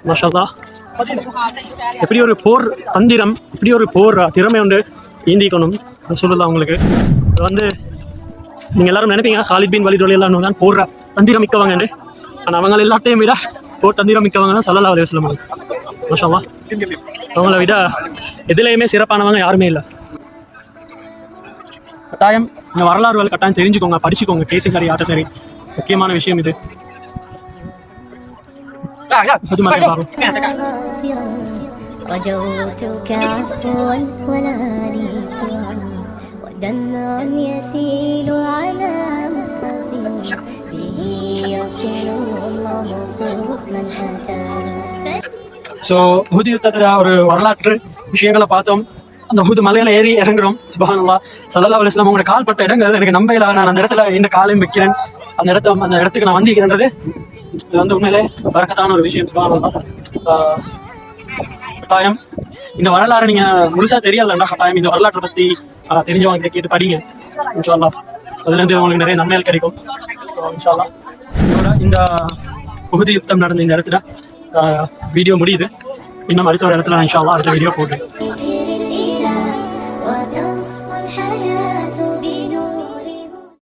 மாஷா அல்லாஹ். எப்படி ஒரு போர் தந்திரம், இப்படி ஒரு போர் திறமை ஒன்று ஈந்திக்கணும் சொல்லலாம் உங்களுக்கு. அது வந்து நீங்கள் எல்லாரும் நினைப்பீங்க ஹாலித் பின் வலீத் ரலியல்லாஹு தான் போர் தந்திரம் மிக்கவங்க. ஆனால் அவங்க எல்லாத்தையும் விட போர் தந்திரம் மிக்கவங்க தான் ஸல்லல்லாஹு அலைஹி வஸல்லம். மாஷா அல்லாஹ். அவங்கள விட எதுலேயுமே சிறப்பானவங்க யாருமே இல்லை. கட்டாயம் இந்த வரலாறுகள் கட்டாயம் தெரிஞ்சுக்கோங்க, படிச்சுக்கோங்க, கேட்டு சரி ஆட்ட சரி. முக்கியமான விஷயம் இது. رجوتك عفوا ولا لي سوى ودمع يسيل على مصحفي به يصل الله صوف من أتى. ஸோ உஹுது யுத்தத்தில் ஒரு வரலாற்று விஷயங்களை பார்த்தோம். அந்த உஹுது மலையில ஏறி இறங்குறோம். சுப்ஹானல்லாஹ். ஸல்லல்லாஹு அலைஹி வஸல்லம் அவங்களோட கால் பட்ட இடங்கள் எனக்கு நம்பையில. நான் அந்த இடத்துல இந்த காலையும் வைக்கிறேன், அந்த இடத்துக்கு நான் வந்திருக்கிறேன்றது இது வந்து உண்மையிலே பரக்கத்தான ஒரு விஷயம். சுப்ஹானல்லாஹ். கட்டாயம் இந்த வரலாறு நீங்க முழுசா தெரியலன்னா கட்டாயம் இந்த வரலாற்றை பத்தி தெரிஞ்சவங்க கேட்டு படிங்க. இன்ஷா அல்லாஹ் அதுல இருந்து உங்களுக்கு நிறைய நன்மைகள் கிடைக்கும். இன்ஷா அல்லாஹ் இந்த உஹுது யுத்தம் நடந்த இந்த இடத்துல வீடியோ முடியுது. இன்னும் அடுத்த ஒரு இடத்துல நான் இன்ஷா அல்லாஹ் அடுத்த வீடியோ போடுறேன்.